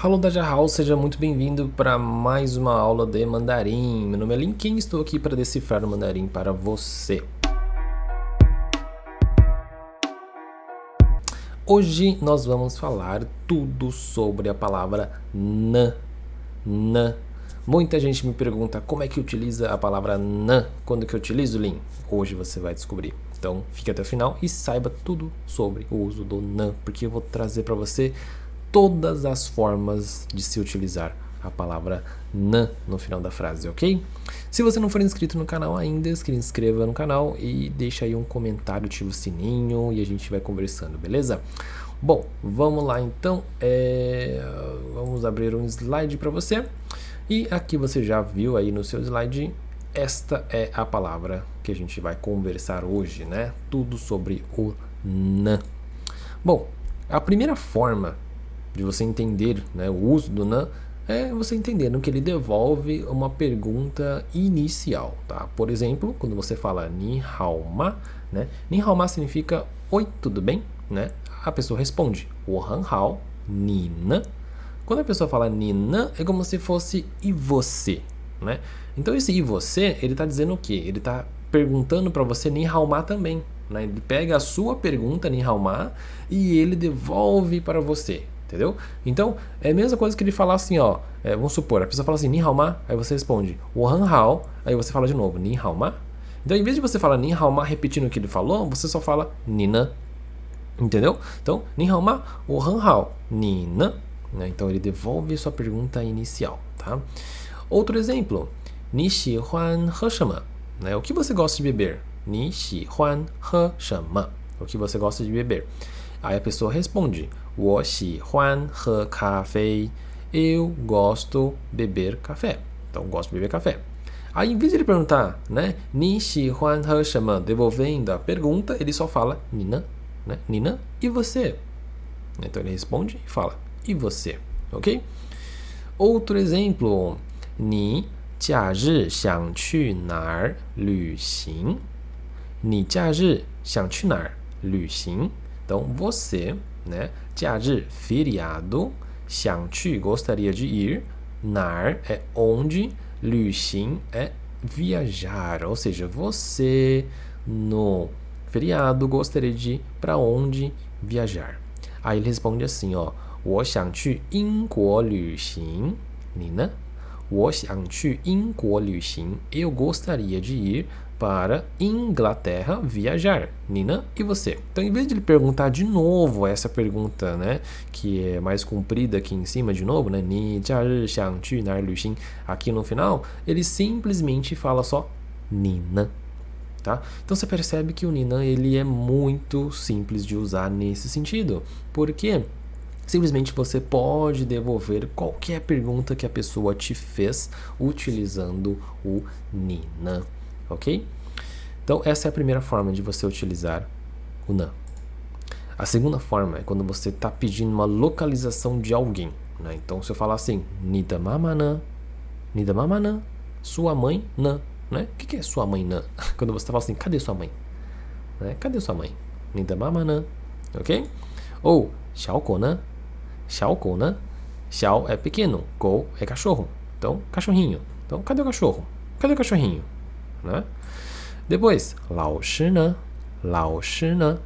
Hello, Dajahao, seja muito bem-vindo para mais uma aula de mandarim. Meu nome é Lin Kim e estou aqui para decifrar o mandarim para você. Hoje nós vamos falar tudo sobre a palavra nã. Nã. Muita gente me pergunta como é que utiliza a palavra nã. Quando que eu utilizo, Lin? Hoje você vai descobrir. Então fique até o final e saiba tudo sobre o uso do nã, porque eu vou trazer para você todas as formas de se utilizar a palavra nã no final da frase, ok? Se você não for inscrito no canal ainda, se inscreva no canal e deixa aí um comentário, ativa o sininho e a gente vai conversando, beleza? Bom, vamos lá então, vamos abrir um slide para você e aqui você já viu aí no seu slide, esta é a palavra que a gente vai conversar hoje, né? Tudo sobre o nã. Bom, a primeira forma de você entender, né, o uso do nã é você entendendo que ele devolve uma pergunta inicial, tá? Por exemplo, quando você fala ni hao ma, né? Ni hao ma significa oi, tudo bem, né? A pessoa responde wo han hao, ni nã. Quando a pessoa fala ni nã, é como se fosse e você, né? Então esse e você, ele tá dizendo o quê? Ele tá perguntando para você ni hao ma também, né? Ele pega a sua pergunta ni hao ma e ele devolve para você. Entendeu? Então, é a mesma coisa que ele falar assim, ó. Vamos supor, a pessoa fala assim, ni hao ma, aí você responde, wo han hao, aí você fala de novo, ni hao ma. Então, em vez de você falar ni hao ma repetindo o que ele falou, você só fala ni nã. Entendeu? Então, ni hao ma, wo han hao, ni nã. Então, ele devolve sua pergunta inicial, tá? Outro exemplo, ni xi huan he shema, né? O que você gosta de beber? Ni xi huan he shema. O que você gosta de beber? Aí a pessoa responde, 我喜欢喝咖啡. Eu gosto beber café. Então, gosto de beber café. Aí, em vez de ele perguntar, né, 你喜欢喝什么? Devolvendo a pergunta, ele só fala, 你呢? Né? 你呢? E você? Então, ele responde e fala, e você? Ok? Outro exemplo, 你假日想去哪儿旅行? 你假日想去哪儿旅行? Então, você, né? 假日, feriado. 想去, gostaria de ir. 哪儿 é onde. 旅行 é viajar. Ou seja, você no feriado gostaria de ir para onde viajar. Aí ele responde assim, ó. 我想去英国旅行. 你呢? 我想去英国旅行. Eu gostaria de ir para Inglaterra viajar. Nina, e você? Então, em vez de ele perguntar de novo essa pergunta, né, que é mais comprida aqui em cima de novo, né, 你假日想去哪儿旅行? Aqui no final, ele simplesmente fala só Nina, tá? Então, você percebe que o Nina, ele é muito simples de usar nesse sentido, porque simplesmente você pode devolver qualquer pergunta que a pessoa te fez utilizando o Nina. Ok? Então, essa é a primeira forma de você utilizar o nã. A segunda forma é quando você está pedindo uma localização de alguém, né? Então, se eu falar assim, ni da mama nã, sua mãe nã, né? O que é sua mãe nã? Quando você está falando assim, cadê sua mãe? Né? Cadê sua mãe? Ni da mama nã, ok? Ou, xiao kou nã, xiao é pequeno, kou é cachorro, então, cachorrinho. Então, cadê o cachorro? Cadê o cachorrinho? Né? Depois, 老师呢? 老师呢?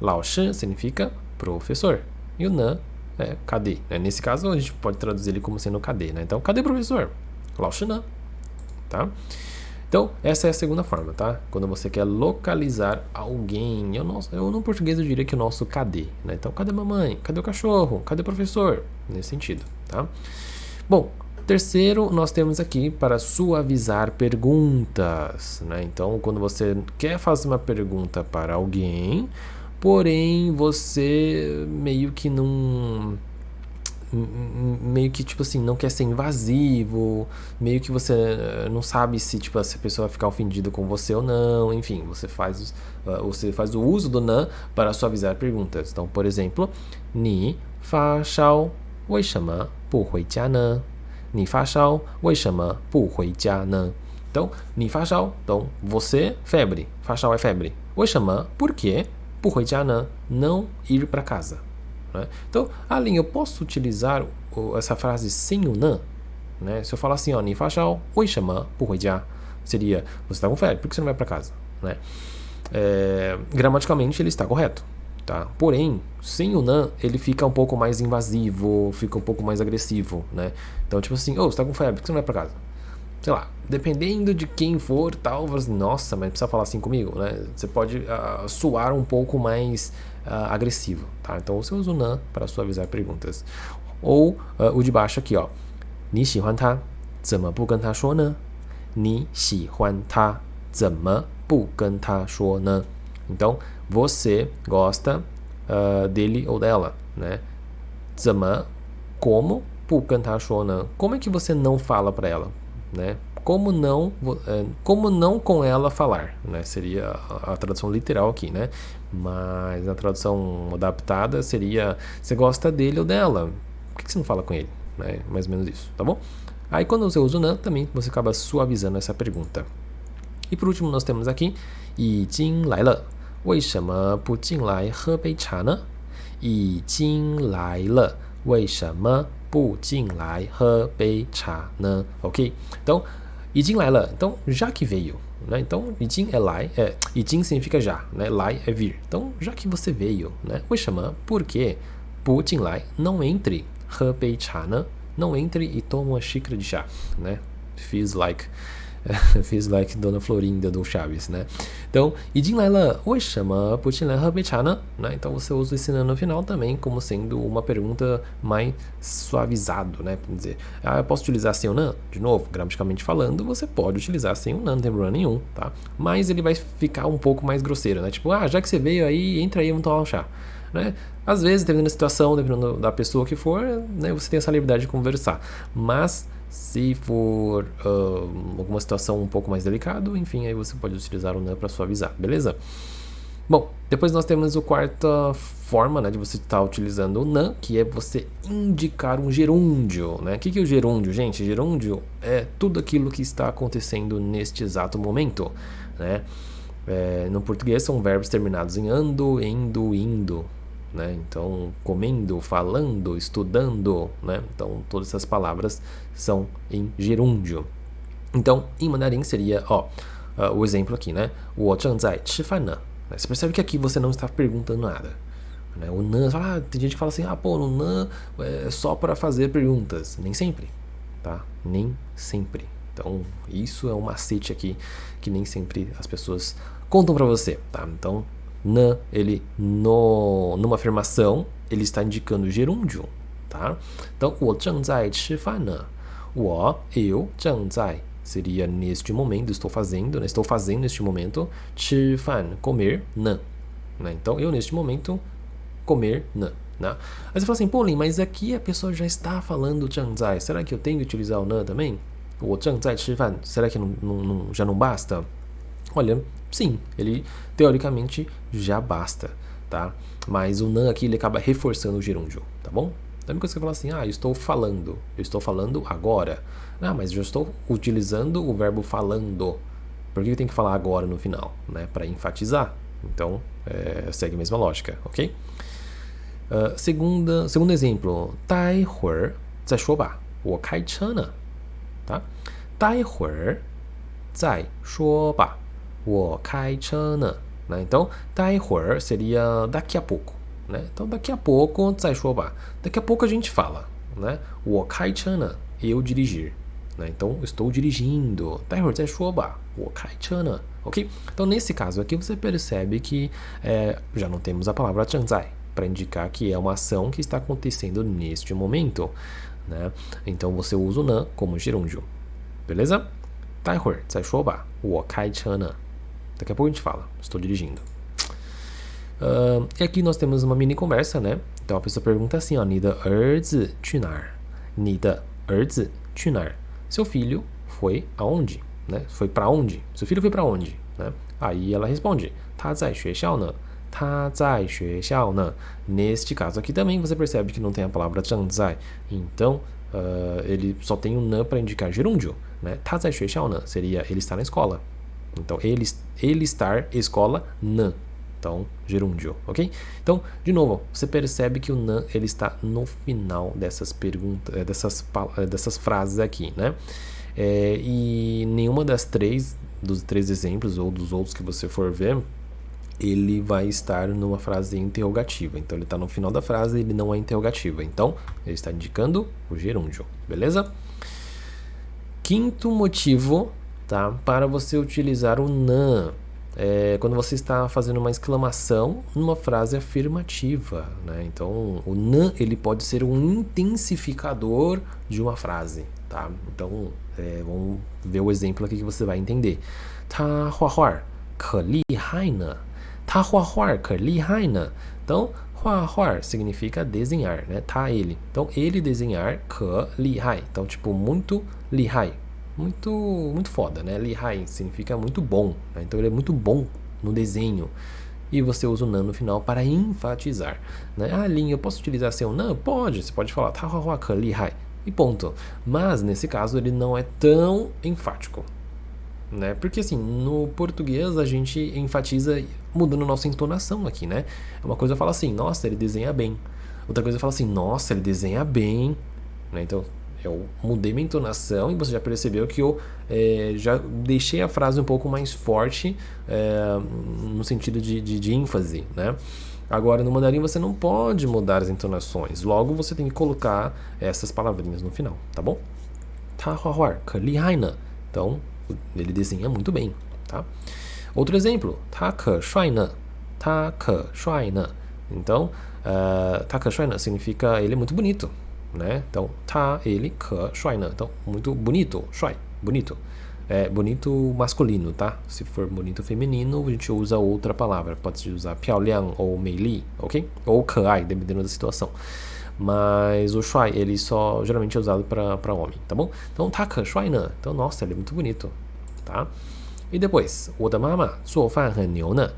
老师 significa professor. E o nã é cadê? Nesse caso, a gente pode traduzir ele como sendo cadê, né? Então, cadê o professor? 老师呢? Tá? Então, essa é a segunda forma, tá? Quando você quer localizar alguém. Eu no português eu diria que o nosso cadê, né? Então, cadê a mamãe? Cadê o cachorro? Cadê o professor? Nesse sentido, tá? Bom, terceiro, nós temos aqui para suavizar perguntas, né? Então, quando você quer fazer uma pergunta para alguém, porém você meio que tipo assim, não quer ser invasivo, meio que você não sabe se, tipo, se a pessoa vai ficar ofendida com você ou não, enfim, você faz o uso do nã para suavizar perguntas. Então, por exemplo, 你发烧为什么不回家呢? 你发烧为什么不回家呢? Então, 你发烧, então, você, febre. 发烧é febre. 为什么? Por quê? 不回家呢? Não ir para casa. Né? Então, Aline, eu posso utilizar essa frase sem o nan, né? Se eu falar assim, ó, 你发烧为什么不回家? Seria, você está com febre, por que você não vai para casa? Né? Gramaticalmente ele está correto, tá? Porém, sem o nan, ele fica um pouco mais invasivo, fica um pouco mais agressivo, né? Então, tipo assim, você está com febre, por que você não vai para casa? Sei lá, dependendo de quem for, tal, você, nossa, mas precisa falar assim comigo, né? Você pode soar um pouco mais agressivo, tá? Então você usa o nan para suavizar perguntas. Ou o de baixo aqui, ó. 你喜欢他怎么不跟他说呢? 你喜欢他怎么不跟他说呢? Então, você gosta dele ou dela, né? 怎么 como 不跟他说呢? Como é que você não fala para ela, né? Como não com ela falar, né? Seria a tradução literal aqui, né? Mas na tradução adaptada seria, você gosta dele ou dela? Por que você não fala com ele? Né? Mais ou menos isso, tá bom? Aí quando você usa o nan, também você acaba suavizando essa pergunta. E por último nós temos aqui 已经来了为什么不进来喝杯茶呢? 已经来了为什么不进来喝杯茶呢? Ok? Então, 已经来了, então já que veio, né? Então, 已经é来, 已经significa já, né? 来 é vir. Então, já que você veio, né? 为什么? Por quê? 不进来, não entre. 喝杯茶呢? Não entre e toma uma xícara de chá, né? Feels like Dona Florinda do Chaves, né? Então, 已经来了为什么不进来喝杯茶呢? Né? Então você usa esse nan no final também como sendo uma pergunta mais suavizado, né? Quer dizer, eu posso utilizar sem o nan? De novo, gramaticalmente falando, você pode utilizar sem o nan, não tem problema nenhum, tá? Mas ele vai ficar um pouco mais grosseiro, né? Tipo, já que você veio aí, entra aí, vamos tomar um chá. Né? Às vezes, dependendo da situação, dependendo da pessoa que for, né, você tem essa liberdade de conversar. Mas se for alguma situação um pouco mais delicada, enfim, aí você pode utilizar o nan para suavizar, beleza? Bom, depois nós temos a quarta forma, né, de você estar utilizando o nan, que é você indicar um gerúndio, né? O que é o gerúndio, gente? Gerúndio é tudo aquilo que está acontecendo neste exato momento, né? No português são verbos terminados em ando, endo, indo, né? Então, comendo, falando, estudando, né? Então, todas essas palavras são em gerúndio. Então, em mandarim seria, o exemplo aqui, né? 我正在吃饭呢. Você percebe que aqui você não está perguntando nada, né? O nan, tem gente que fala assim, no nan é só para fazer perguntas. Nem sempre, tá? Nem sempre. Então, isso é um macete aqui que nem sempre as pessoas contam para você, tá? Então, nan, ele numa afirmação, ele está indicando gerúndio, tá? Então, 我正在吃饭呢. Eu 正在 seria neste momento, estou fazendo, né? Estou fazendo neste momento. 吃饭, comer, nan, né? Então, eu neste momento comer, nan, né? Aí você fala assim, Lin, mas aqui a pessoa já está falando 正在. Será que eu tenho que utilizar o nan também? 我正在吃饭, será que já não basta? Olha, sim, ele teoricamente já basta, tá? Mas o nan aqui ele acaba reforçando o gerúndio, tá bom? É a mesma coisa que eu falar assim, eu estou falando agora. Mas eu estou utilizando o verbo falando. Por que eu tenho que falar agora no final? Né? Para enfatizar. Então, segue a mesma lógica, ok? Segundo exemplo, 待会儿再说吧，我开车呢。tá? 待会儿再说吧，我开车呢。né? Então, 待会儿 seria daqui a pouco. Né? Então, daqui a pouco, 再说吧. Daqui a pouco a gente fala. Né? 我开车呢, eu dirigir. Né? Então, estou dirigindo. 待会儿再说吧，我开车呢. Ok? Então, nesse caso aqui, você percebe que já não temos a palavra 正在 para indicar que é uma ação que está acontecendo neste momento. Né? Então, você usa o nan como gerúndio. Beleza? 待会儿再说吧，我开车呢. Daqui a pouco a gente fala, estou dirigindo. E aqui nós temos uma mini conversa, né? Então a pessoa pergunta assim, 你的儿子去哪儿？你的儿子去哪儿？ Seu filho foi aonde? Né? Foi para onde? Seu filho foi para onde? Né? Aí ela responde, 他在学校呢。他在学校呢. Neste caso aqui também você percebe que não tem a palavra 正在. Então, ele só tem o nan para indicar gerúndio. Né? 他在学校呢 seria ele está na escola. Então, ele estar, escola, nan. Então, gerúndio, ok? Então, de novo, você percebe que o na ele está no final dessas perguntas, dessas frases aqui, né? E nenhuma dos três exemplos ou dos outros que você for ver, ele vai estar numa frase interrogativa. Então, ele está no final da frase, ele não é interrogativa. Então, ele está indicando o gerúndio, beleza? Quinto motivo, tá, para você utilizar o na quando você está fazendo uma exclamação numa frase afirmativa, né? Então, o na ele pode ser um intensificador de uma frase, tá? Então, vamos ver o exemplo aqui que você vai entender. 他画画可厉害呢. 他画画可厉害呢. Então, 画画 significa desenhar, né? Tá ele. Então, ele desenhar 可厉害. Então, tipo, muito 厉害. Muito foda, né? 厉害 significa muito bom, né? Então ele é muito bom no desenho. E você usa o nan no final para enfatizar, né? Ah, Lin, eu posso utilizar seu nan? Pode, você pode falar 他画画可厉害 e ponto. Mas nesse caso ele não é tão enfático, né? Porque assim, no português a gente enfatiza mudando nossa entonação aqui, né? Uma coisa fala assim, nossa, ele desenha bem. Outra coisa fala assim, nossa, ele desenha bem, né? Então eu mudei minha entonação e você já percebeu que eu já deixei a frase um pouco mais forte no sentido de ênfase, né? Agora, no mandarim você não pode mudar as entonações. Logo, você tem que colocar essas palavrinhas no final, tá bom? 他画画可厉害呢. Então, ele desenha muito bem, tá? Outro exemplo, 他可帅呢. 他可帅呢. Então, 他可帅呢 significa ele é muito bonito, né? Então, 他 ele 可帅呢. Então, muito bonito, 帅, bonito. É bonito masculino, tá? Se for bonito feminino, a gente usa outra palavra. Pode usar 漂亮 ou 美丽, ok? Ou 可爱, dependendo da situação. Mas o shuai, ele só geralmente é usado para homem, tá bom? Então, 他可帅呢. Então, nossa, ele é muito bonito, tá? E depois, 我的妈妈做饭很牛呢.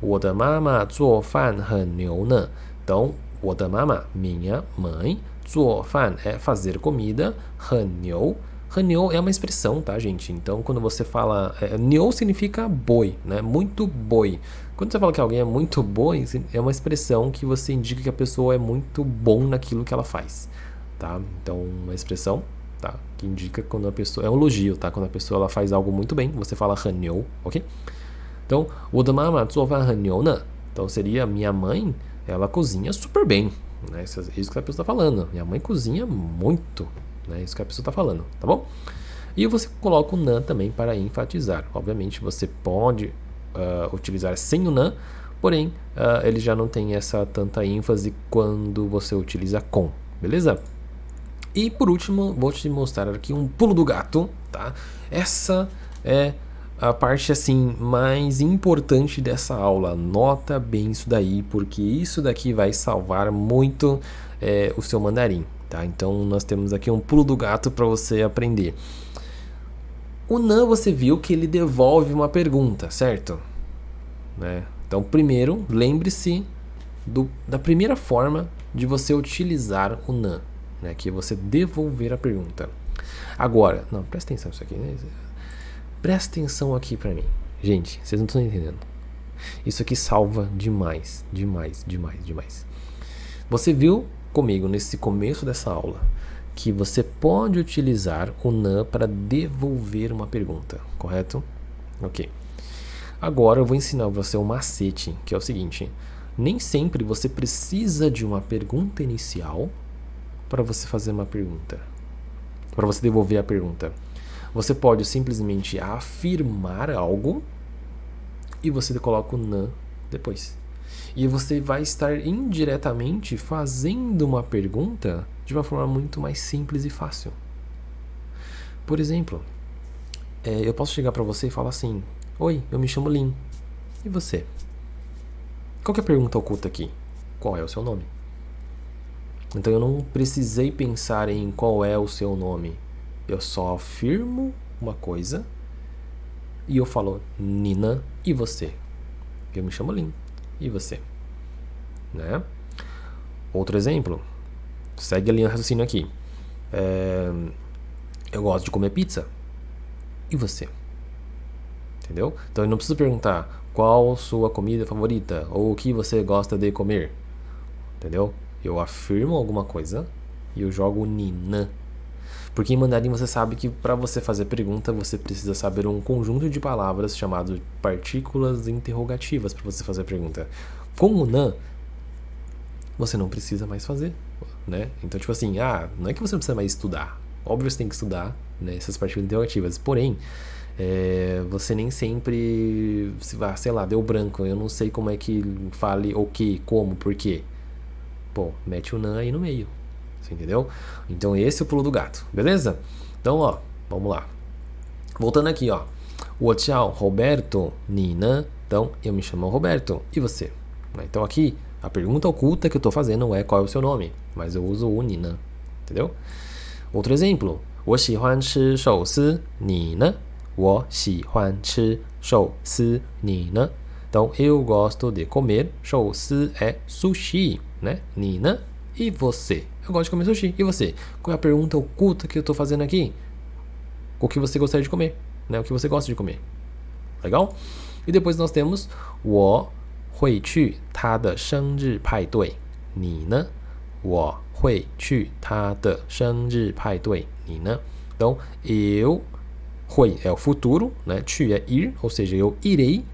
我的妈妈做饭很牛呢. Então, 我的妈妈, minha mãe, 做饭 é fazer comida, 很牛. 很牛 é uma expressão, tá, gente? Então, quando você fala... Niu significa boi, né? Muito boi. Quando você fala que alguém é muito boi, é uma expressão que você indica que a pessoa é muito bom naquilo que ela faz, tá? Então, uma expressão, tá? Que indica quando a pessoa... É um elogio, tá? Quando a pessoa ela faz algo muito bem, você fala 很牛, ok? Então, 我的妈妈做饭很牛呢. Então, seria minha mãe, ela cozinha super bem, né? Isso que a pessoa está falando. Minha mãe cozinha muito, né? Isso que a pessoa está falando, tá bom? E você coloca o nan também para enfatizar. Obviamente você pode utilizar sem o nan, porém ele já não tem essa tanta ênfase quando você utiliza com, beleza? E por último, vou te mostrar aqui um pulo do gato, tá? Essa é a parte assim mais importante dessa aula. Nota bem isso daí, porque isso daqui vai salvar muito o seu mandarim. Tá? Então nós temos aqui um pulo do gato para você aprender. O nan você viu que ele devolve uma pergunta, certo? Né? Então primeiro, lembre-se da primeira forma de você utilizar o nan, né? Que é você devolver a pergunta. Agora, não, presta atenção nisso aqui, né? Presta atenção aqui para mim. Gente, vocês não estão entendendo. Isso aqui salva demais, demais, demais, demais. Você viu comigo nesse começo dessa aula que você pode utilizar o nan para devolver uma pergunta, correto? Ok. Agora eu vou ensinar você um macete, que é o seguinte: nem sempre você precisa de uma pergunta inicial para você fazer uma pergunta, para você devolver a pergunta. Você pode simplesmente afirmar algo e você coloca o nan depois. E você vai estar indiretamente fazendo uma pergunta de uma forma muito mais simples e fácil. Por exemplo, eu posso chegar para você e falar assim: oi, eu me chamo Lin. E você? Qual que é a pergunta oculta aqui? Qual é o seu nome? Então eu não precisei pensar em qual é o seu nome. Eu só afirmo uma coisa e eu falo Nina, e você? Eu me chamo Lin. E você? Né? Outro exemplo. Segue a linha de raciocínio aqui. Eu gosto de comer pizza. E você? Entendeu? Então eu não preciso perguntar qual sua comida favorita? Ou o que você gosta de comer? Entendeu? Eu afirmo alguma coisa e eu jogo ninã. Porque em mandarim você sabe que para você fazer pergunta você precisa saber um conjunto de palavras chamado partículas interrogativas para você fazer pergunta. Com o nã, você não precisa mais fazer, né? Então, tipo assim, não é que você não precisa mais estudar. Óbvio que você tem que estudar, né, essas partículas interrogativas. Porém, você nem sempre, sei lá, deu branco. Eu não sei como é que fale o que, como, por quê. Pô, mete o nã aí no meio. Você entendeu? Então esse é o pulo do gato, beleza? Então, ó, vamos lá. Voltando aqui, ó. O tchau, Roberto, Nina. Então, eu me chamo Roberto. E você? Então aqui, a pergunta oculta que eu tô fazendo não é qual é o seu nome, mas eu uso o Nina. Entendeu? Outro exemplo. 我喜欢吃寿司，你呢？我喜欢吃寿司，你呢？Então, eu gosto de comer 寿司 é sushi, né? 你呢? E você? Eu gosto de comer sushi. E você? Qual é a pergunta oculta que eu tô fazendo aqui? O que você gostaria de comer, né? O que você gosta de comer. Legal? E depois nós temos 我会去他的生日派对，你呢？我会去他的生日派对，你呢? Então, eu 会 é o futuro, né? 去 é ir, ou seja, eu irei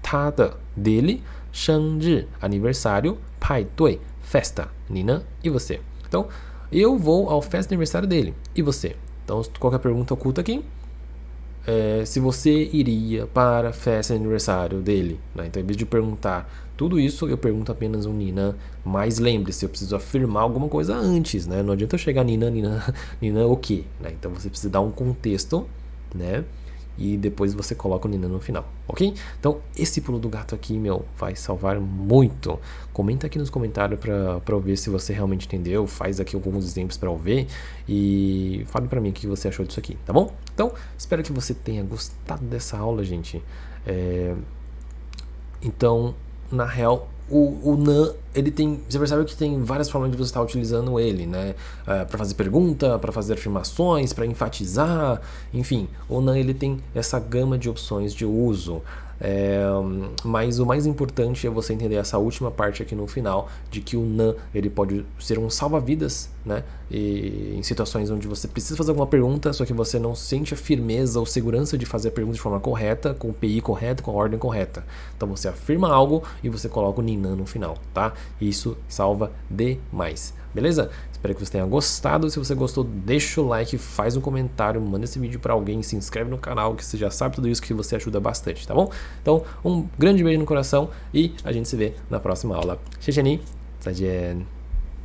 他的 dele, 生日 aniversário, 派对 festa, 你呢? E você? Então, eu vou ao festa de aniversário dele. E você? Então, qual é a pergunta oculta aqui? Se você iria para a festa de aniversário dele, né? Então, em vez de perguntar tudo isso, eu pergunto apenas um Nina. Mas lembre-se, eu preciso afirmar alguma coisa antes, né? Não adianta eu chegar Nina o quê? Né? Então, você precisa dar um contexto, né? E depois você coloca o Nina no final, ok? Então, esse pulo do gato aqui, vai salvar muito. Comenta aqui nos comentários para eu ver se você realmente entendeu. Faz aqui alguns exemplos para eu ver. E fale para mim o que você achou disso aqui, tá bom? Então, espero que você tenha gostado dessa aula, gente. Então, na real, o NaN, ele tem, você percebe que tem várias formas de você estar utilizando ele, né? Para fazer pergunta, para fazer afirmações, para enfatizar, enfim, o NaN ele tem essa gama de opções de uso. Mas o mais importante é você entender essa última parte aqui no final, de que o NaN ele pode ser um salva-vidas, né? E em situações onde você precisa fazer alguma pergunta, só que você não sente a firmeza ou segurança de fazer a pergunta de forma correta, com o PI correto, com a ordem correta. Então você afirma algo e você coloca o Nina no final, tá? Isso salva demais. Beleza? Espero que você tenha gostado. Se você gostou, deixa o like, faz um comentário, manda esse vídeo para alguém, se inscreve no canal, que você já sabe tudo isso, que você ajuda bastante, tá bom? Então, um grande beijo no coração e a gente se vê na próxima aula. 谢谢你，再见。